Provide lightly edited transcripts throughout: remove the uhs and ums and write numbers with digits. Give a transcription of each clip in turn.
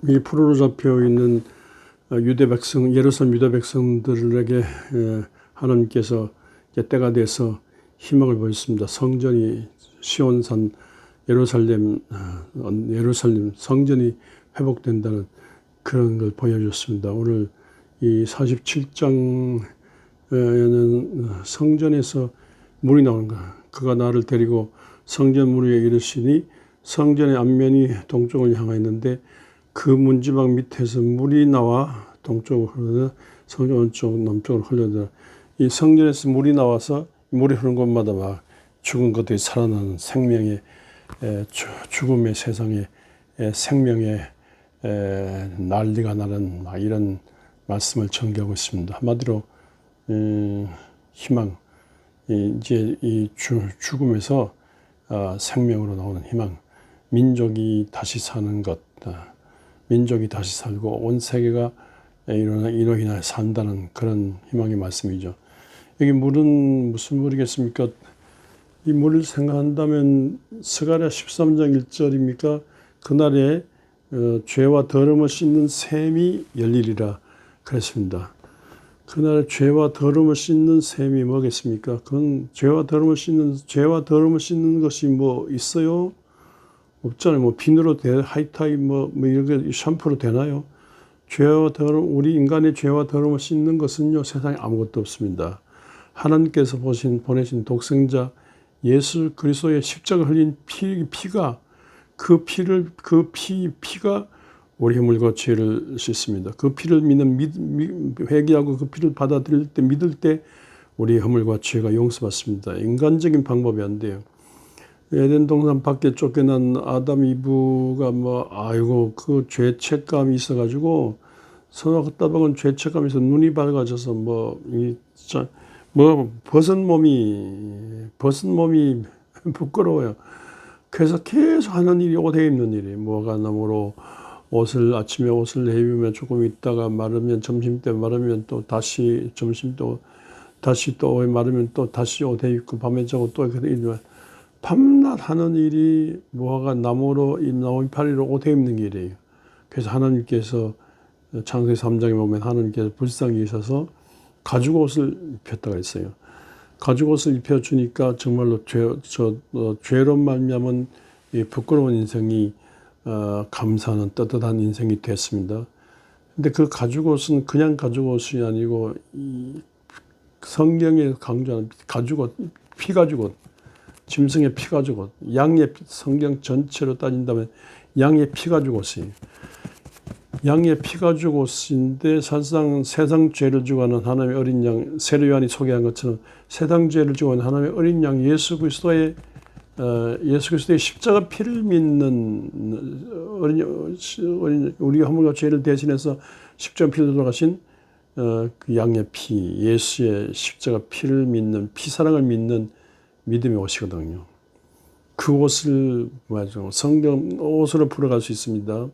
이 포로로 잡혀 있는 유대 백성, 예루살렘 유대 백성들에게 하나님께서 이제 때가 돼서 희망을 보였습니다. 성전이 시온산 예루살렘 성전이 회복된다는 그런 걸 보여줬습니다. 오늘 이 47장에는 성전에서 물이 나오는 거야. 그가 나를 데리고 성전 문 위에 이르시니 성전의 앞면이 동쪽을 향하였는데 그 문지방 밑에서 물이 나와 동쪽으로 흐르더 성전 오른쪽 남쪽으로 흘러들어. 이 성전에서 물이 나와서 물이 흐르는 곳마다 막 죽은 것들이 살아나는 생명의 죽음의 세상에 생명의 난리가 나는 막 이런 말씀을 전개하고 있습니다. 한마디로 희망, 이제 이 죽음에서 생명으로 나오는 희망, 민족이 다시 사는 것, 민족이 다시 살고 온 세계가 이로 인하여 산다는 그런 희망의 말씀이죠. 여기 물은 무슨 물이겠습니까? 이 물을 생각한다면 스가랴 13장 1절입니까? 그날에 죄와 더러움을 씻는 샘이 열리리라 그랬습니다. 그날 죄와 더러움을 씻는 샘이 뭐겠습니까? 그건 죄와 더러움을 씻는 것이 뭐 있어요? 없잖아요. 뭐 비누로 하이타이 뭐 이렇게 샴푸로 되나요? 죄와 더러움, 우리 인간의 죄와 더러움을 씻는 것은요, 세상에 아무것도 없습니다. 하나님께서 보내신 독생자 예수 그리스도의 십자가 흘린 피가 피가 우리 허물과 죄를 씻습니다. 그 피를 회개하고 그 피를 받아들일 때, 믿을 때 우리 허물과 죄가 용서받습니다. 인간적인 방법이 안 돼요. 에덴 동산 밖에 쫓겨난 아담 이브가 그 죄책감이 있어가지고 서로 걷다 보면 죄책감이 있어 눈이 밝아져서 벗은 몸이 부끄러워요. 그래서 계속 하는 일이 옷에 입는 일이 모가나무로 아침에 옷을 내입으면 조금 있다가 마르면 점심때 마르면 또 다시 다시 또 마르면 또 다시 옷에 입고 밤에 자고 또 이렇게 밤낮 하는 일이 나무 이파리로 옷에 입는 일이에요. 그래서 하나님께서 창세기 3장에 보면 하나님께서 불쌍히 여기셔서 가죽 옷을 입혔다가 있어요. 가죽 옷을 입혀주니까 정말로 죄로 말미암은 부끄러운 인생이 감사하는 따뜻한 인생이 됐습니다. 근데 그 가죽 옷은 그냥 가죽 옷이 아니고 이 성경에 강조하는 가죽 옷, 피가죽 옷, 짐승의 피가죽 옷, 양의 성경 전체로 따진다면 양의 피가죽 옷이에요. 양의 피가죽 옷인데 사실상 세상 죄를 지고 하는 하나님의 어린 양, 세례 요한이 소개한 것처럼 세상 죄를 지고 하는 하나님의 어린 양 예수 그리스도의 십자가 피를 믿는 우리 허물과 죄를 대신해서 십자가 피를 돌아가신 그 양의 피, 예수의 십자가 피를 믿는 피사랑을 믿는 믿음의 옷이거든요. 그 옷을 성경 옷으로 풀어갈 수 있습니다.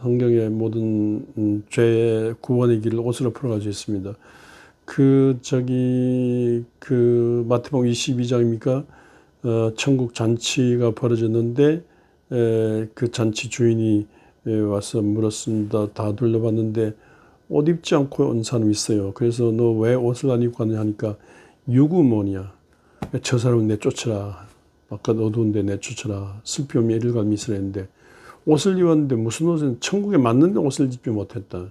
성경의 모든 죄의 구원의 길을 옷으로 풀어갈 수 있습니다. 마태복음 22장입니까? 천국 잔치가 벌어졌는데 그 잔치 주인이 와서 물었습니다. 다 둘러봤는데 옷 입지 않고 온 사람이 있어요. 그래서 너 왜 옷을 안 입고 왔냐 하니까 유구몬이야. 저 사람은 내쫓으라. 바깥 어두운데 내쫓으라. 슬피 오며 일일간 미스라 했는데 옷을 입었는데 무슨 옷은 천국에 맞는 옷을 입지 못했다.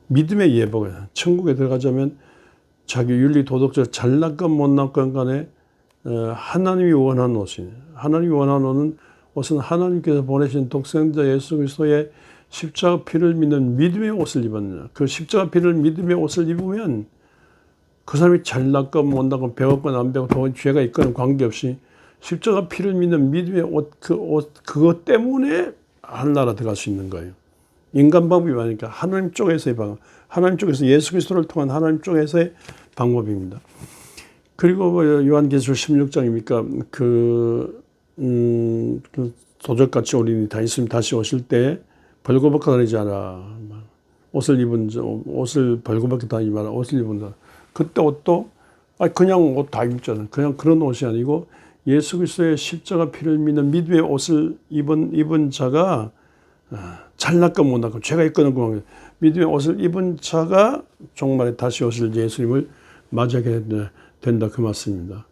믿음의 예보가 천국에 들어가자면 자기 윤리 도덕적 잘났건 못났건 간에 하나님이 원하는 옷이에요. 하나님이 원하는 옷은 하나님께서 보내신 독생자 예수 그리스도의 십자가 피를 믿는 믿음의 옷을 입었느냐. 그 십자가 피를 믿음의 옷을 입으면 그 사람이 잘났건 못났건 배웠건 안 배웠건 죄가 있건 관계없이 십자가 피를 믿는 믿음의 옷, 그것 때문에 하늘나라 들어갈 수 있는 거예요. 인간 방법이 아니니까 하나님 쪽에서의 방법, 하나님 쪽에서 예수 그리스도를 통한 하나님 쪽에서의 방법입니다. 그리고 요한계시록 16장입니까? 그 도적같이 어린이 예수님 다시 오실 때 벌거벗고 다니지 않아. 옷을 벌거벗고 다니지 마라. 옷을 입은 자. 그때 옷도 그냥 옷 다 입잖아. 그냥 그런 옷이 아니고 예수 그리스도의 십자가 피를 믿는 믿음의 옷을 입은 자가 잘났건 못났건 죄가 있거나 그만 믿음의 옷을 입은 자가 종말에 다시 오실 예수님을 맞이하게 된다 그 말씀입니다.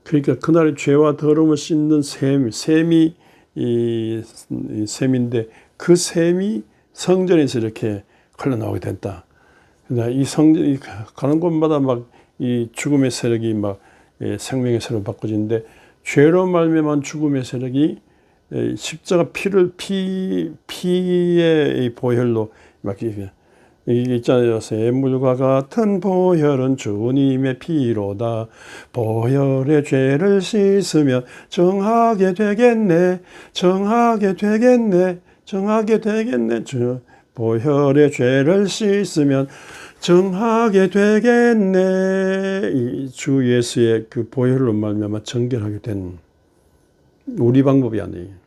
그러니까 그날의 죄와 더러움을 씻는 셈이 이 셈인데 그 셈이 성전에서 이렇게 흘러나오게 됐다. 그러나 이 성전 가는 곳마다 막 이 죽음의 세력이 막 생명의 세력으로 바꿔지는데 죄로 말미암은 죽음의 세력이 십자가 피의 보혈로 막 이게 있잖아요. 샘물과 같은 보혈은 주님의 피로다. 보혈의 죄를 씻으면 정하게 되겠네. 정하게 되겠네. 정하게 되겠네. 보혈의 죄를 씻으면 정하게 되겠네. 이 주 예수의 그 보혈로 말미암아 정결하게 된 우리 방법이 아니에요.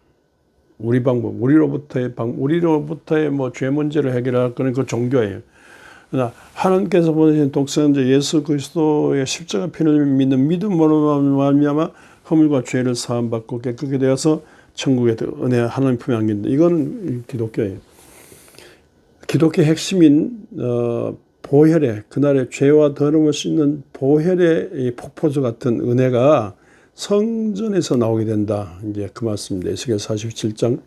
우리 방법, 우리로부터의 뭐 죄 문제를 해결할 거는 그 종교예요. 그러나 하나님께서 보내신 독생자 예수 그리스도의 십자가 피를 믿는 믿음으로 말미암아 허물과 죄를 사함받고 깨끗게 되어서 천국의 은혜 하나님 품에 안긴다. 이건 기독교예요. 기독교의 핵심인 보혈의 그날의 죄와 더러움을 씻는 보혈의 폭포수 같은 은혜가 성전에서 나오게 된다. 이제 그 말씀입니다. 에스겔 47장.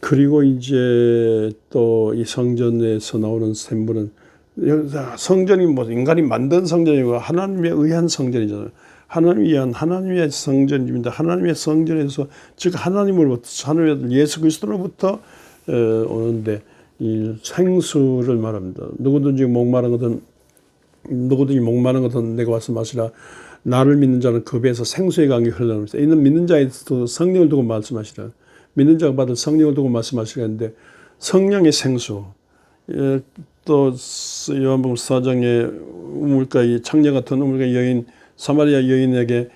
그리고 이제 또 이 성전에서 나오는 샘물은 성전이 뭐 인간이 만든 성전이고 하나님에 의한 성전이잖아요. 하나님의 성전입니다. 하나님의 성전에서 즉 하나님으로부터 하나님의 예수 그리스도로부터 오는데 이 생수를 말합니다. 누구든지 목마른 것은 내가 와서 마시라. 나를 믿는 자는 그 배에서 생수의 강이 흘러나옵니다. 이는 믿는 자에도 성령을 두고 말씀하시라. 믿는 자가 받을 성령을 두고 말씀하시는데 성령의 생수. 또 요한복음 4장에 창녀 같은 우물가 여인 사마리아 여인에게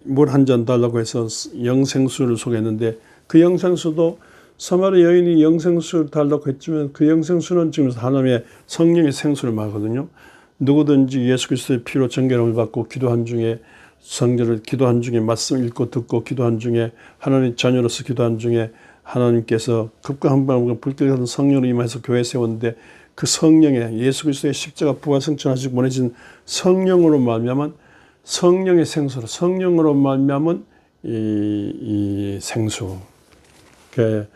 물 한 잔 달라고 해서 영생수를 소개했는데 그 영생수도 사마리아 여인이 영생수를 달라고 했지만 그 영생수는 지금 하나님의 성령의 생수를 말하거든요. 누구든지 예수 그리스도의 피로 정결함을 받고 기도한 중에 성전을 기도한 중에 말씀 읽고 듣고 기도한 중에 하나님 자녀로서 기도한 중에 하나님께서 급과 한 방울과 불길 같은 성령을 임해서 교회 세웠는데 그 성령의 예수 그리스도의 십자가 부활 승천하시고 보내신 성령으로 말미암은 성령의 생수로 성령으로 말미암은 이 생수 그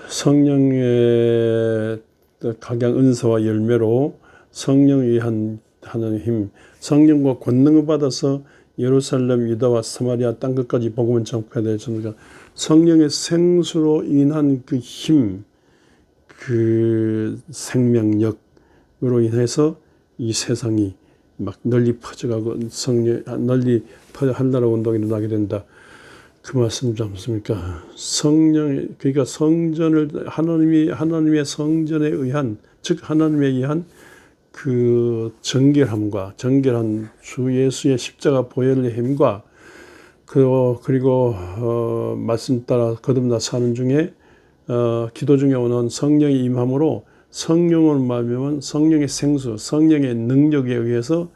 성령의 각양 은사와 열매로 성령에 의한 하는 힘, 성령과 권능을 받아서 예루살렘, 유다와 사마리아 땅 끝까지 복음을 전파해야 되니까 성령의 생수로 인한 그 힘, 그 생명력으로 인해서 이 세상이 막 널리 퍼져가고 널리 한나라 운동이 일어나게 된다. 그 말씀 잡습니까? 그러니까 성전을 하나님의 성전에 의한 즉 하나님에 의한 그 정결한 주 예수의 십자가 보혈의 힘과 그리고 말씀 따라 거듭나 사는 중에 기도 중에 오는 성령의 임함으로 성령을 말하면 성령의 생수, 성령의 능력에 의해서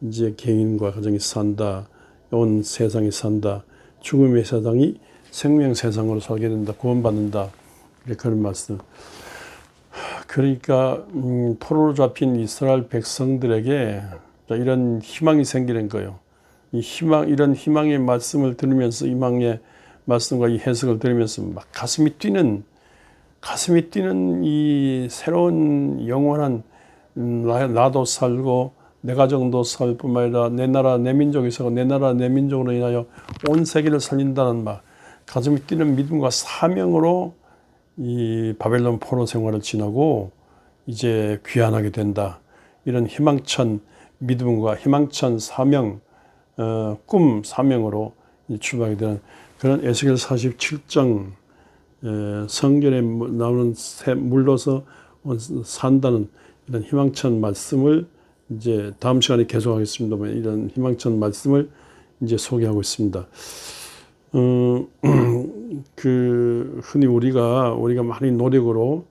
이제 개인과 가정이 산다, 온 세상이 산다, 죽음의 세상이 생명 세상으로 살게 된다, 구원받는다. 그런 말씀. 그러니까 포로로 잡힌 이스라엘 백성들에게 이런 희망이 생기는 거예요. 이런 희망의 말씀을 들으면서 희망의 말씀과 이 해석을 들으면서 막 가슴이 뛰는 이 새로운 영원한 나도 살고 내 가정도 살 뿐만 아니라 내 나라 내 민족이 살고 내 나라 내 민족으로 인하여 온 세계를 살린다는 가슴이 뛰는 믿음과 사명으로 이 바벨론 포로 생활을 지나고 이제 귀환하게 된다. 이런 희망찬 믿음과 희망찬 사명, 꿈 사명으로 출발하게 되는 그런 에스겔 47장 성전에 나오는 물로서 산다는 이런 희망찬 말씀을 이제 다음 시간에 계속하겠습니다만 이런 희망찬 말씀을 이제 소개하고 있습니다. 흔히 우리가 많이 노력으로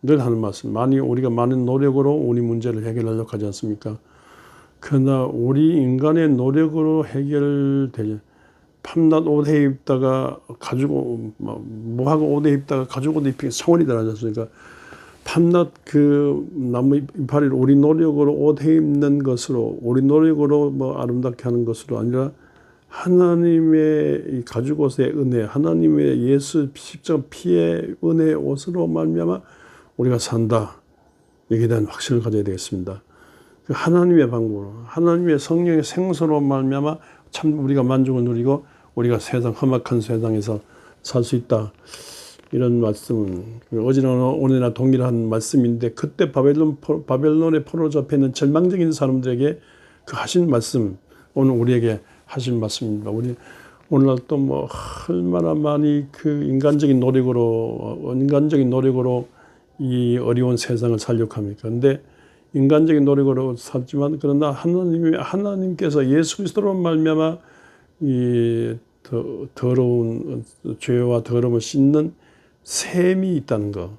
늘 하는 말씀, 우리가 많은 노력으로 우리 문제를 해결하려고 하지 않습니까? 그러나 우리 인간의 노력으로 해결되지 밤낮 옷 해 입다가 가지고 뭐 하고 옷 해 입다가 가지고 옷 입히기 성원이 되지 않습니까? 밤낮 그 나무 이파리를 우리 노력으로 옷 해 입는 것으로, 우리 노력으로 뭐 아름답게 하는 것으로 아니라 하나님의 이 가죽 옷의 은혜, 하나님의 예수 십자가 피의 은혜의 옷으로 말미암아 우리가 산다. 여기에 대한 확신을 가져야 되겠습니다. 그 하나님의 방법으로, 하나님의 성령의 생수로 말미암아 참 우리가 만족을 누리고 우리가 세상 험악한 세상에서 살 수 있다. 이런 말씀은 어제나 오늘이나 동일한 말씀인데, 그때 바벨론의 포로로 잡혀 있는 절망적인 사람들에게 그 하신 말씀, 오늘 우리에게 하신 말씀입니다. 우리 오늘날 또 뭐 얼마나 많이 그 인간적인 노력으로 이 어려운 세상을 살려고 합니까? 근데 인간적인 노력으로 살지만, 그러나 하나님께서 예수 그리스도로 말미암아 이 더러운 죄와 더러움을 씻는 셈이 있다는 것,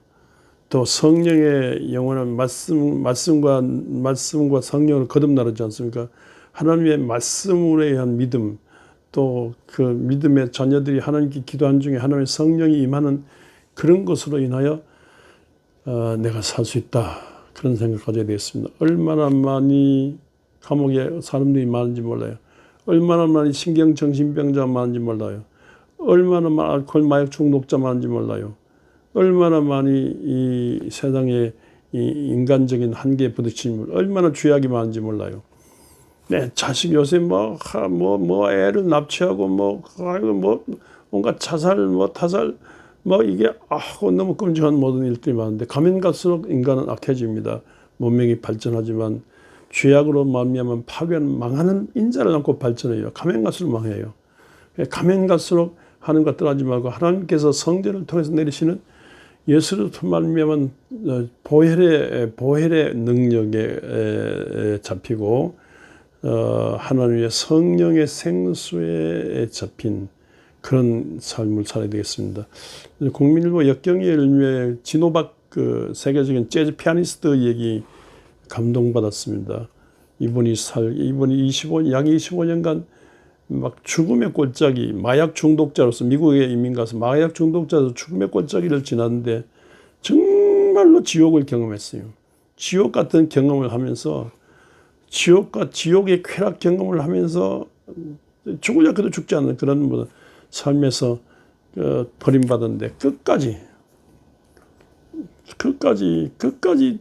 또 성령의 영원한 말씀과 성령을 거듭나르지 않습니까? 하나님의 말씀으로 의한 믿음, 또 그 믿음의 자녀들이 하나님께 기도한 중에 하나님의 성령이 임하는 그런 것으로 인하여 내가 살 수 있다. 그런 생각을 가져야 되겠습니다. 얼마나 많이 감옥에 사람들이 많은지 몰라요. 얼마나 많이 신경정신병자 많은지 몰라요. 얼마나 많은 알코올 마약 중독자 많은지 몰라요. 얼마나 많이 이 세상에 이 인간적인 한계에 부딪힌 얼마나 죄악이 많은지 몰라요. 내 자식 요새 뭐 애를 납치하고 온갖 자살 타살 이게 너무 끔찍한 모든 일들이 많은데, 가면 갈수록 인간은 악해집니다. 문명이 발전하지만 죄악으로 말미암아 파괴하는 망하는 인자를 안고 발전해요. 가면 갈수록 망해요. 가면 갈수록 하나님과 떠나지 말고 하나님께서 성전을 통해서 내리시는 예수를 말미암은 보혈의 능력에 잡히고 하나님의 성령의 생수에 잡힌 그런 삶을 살아야 되겠습니다. 국민일보 역경의 열매, 진호박 그 세계적인 재즈 피아니스트 얘기 감동받았습니다. 이분이 약 25년간 막 죽음의 골짜기, 마약 중독자로서 미국에 이민 가서 마약 중독자로서 죽음의 골짜기를 지났는데 정말로 지옥을 경험했어요. 지옥 같은 경험을 하면서, 지옥의 쾌락 경험을 하면서 죽으려 해도 죽지 않는 그런 삶에서 버림받았는데 끝까지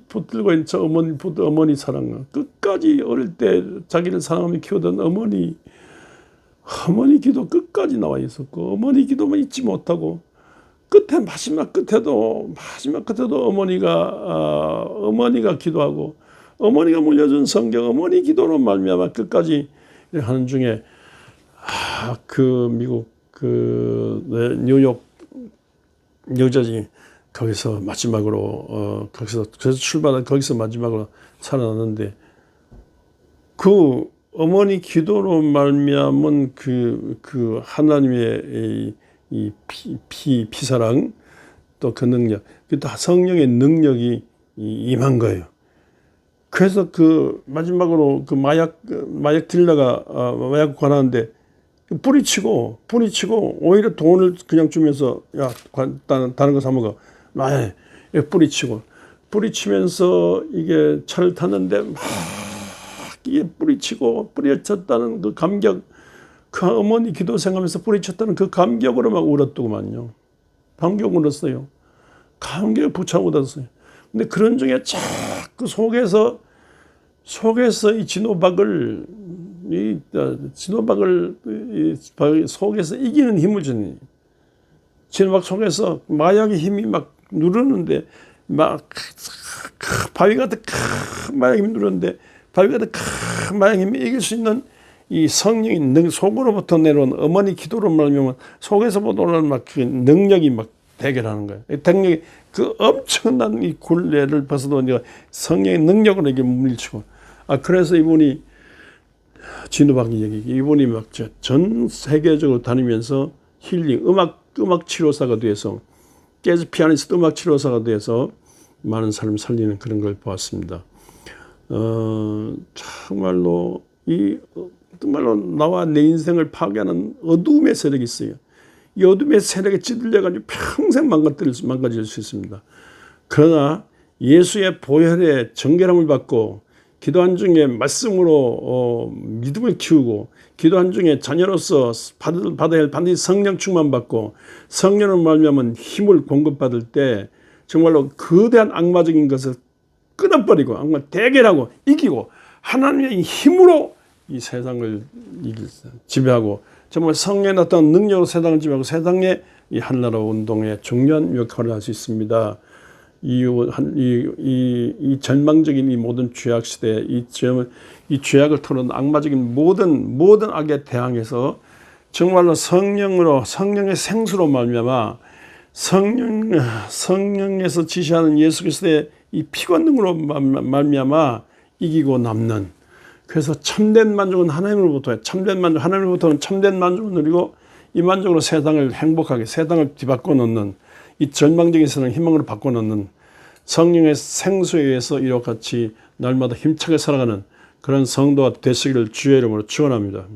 붙들고 있는 저 어머니 사랑, 끝까지 어릴 때 자기를 사랑하며 키우던 어머니 기도 끝까지 나와 있었고, 어머니 기도만 잊지 못하고, 마지막 끝에도 어머니가 기도하고, 어머니가 물려준 성경, 어머니 기도로 말미암아 끝까지 하는 중에 그 미국 뉴욕 뉴저지 거기서 마지막으로 그래서 출발한 거기서 마지막으로 살아났는데, 그 어머니 기도로 말미암은 그 하나님의 이 피사랑, 또 그 능력, 또 성령의 능력이 임한 거예요. 그래서 그 마지막으로 그 마약 딜러가 마약 관하는데 뿌리치고 오히려 돈을 그냥 주면서 야 다른 거 사 먹어, 뿌리치면서 이게 차를 탔는데 막 이게 뿌리쳤다는 그 감격, 그 어머니 기도 생각하면서 뿌리쳤다는 그 감격으로 막 울었더구만요. 감격 울었어요. 감격에 부차고 울었어요. 근데 그런 중에 자꾸 속에서 이 진호박을 속에서 이기는 힘을 주는, 진호박 속에서 마약의 힘이 막 누르는데, 막 바위 같은 큰 마약의 힘이 누르는데, 바위 같은 큰 마약의 힘이 이길 수 있는 이 성령이 속으로부터 내려온 어머니 기도로 말미암아 속에서부터 올라오는 막 그 능력이 막 대결하는 거예요. 능력이 그 엄청난 이 굴레를 벗어도 성령의 능력으로 이게 물리치고, 그래서 이분이 진호박이 이분이 막 전 세계적으로 다니면서 힐링, 음악 치료사가 돼서, 재즈 피아니스트 음악 치료사가 돼서 많은 사람을 살리는 그런 걸 보았습니다. 정말로 이 정말로 나와 내 인생을 파괴하는 어둠의 세력이 있어요. 이 어둠의 세력에 찌들려가지고 평생 망가질 수 있습니다. 그러나 예수의 보혈의 정결함을 받고 기도한 중에 말씀으로 믿음을 키우고 기도한 중에 자녀로서 받아야 할 반드시 성령 충만 받고 성령을 말미암은 힘을 공급받을 때 정말로 거대한 악마적인 것을 끊어버리고 악마 대결하고 이기고 하나님의 힘으로 이 세상을 지배하고 정말 성령의 나타난 능력으로 세상을 지배하고 세상의 이 한나라 운동에 중요한 역할을 할 수 있습니다. 이 전망적인 이 모든 죄악 시대에 이 죄악을 토는 악마적인 모든 악에 대항해서 정말로 성령의 생수로 말미암아 성령에서 지시하는 예수 그리스도의 이 피관능으로 말미암아 이기고 남는, 그래서 참된 만족은 하나님으로부터예요. 하나님으로부터는 참된 만족을 누리고 이 만족으로 세상을 행복하게 세상을 뒤바꿔 놓는 이 절망적인 세상을 희망으로 바꿔 놓는 성령의 생수에 의해서 이와 같이 날마다 힘차게 살아가는 그런 성도가 되시기를 주의 이름으로 축원합니다.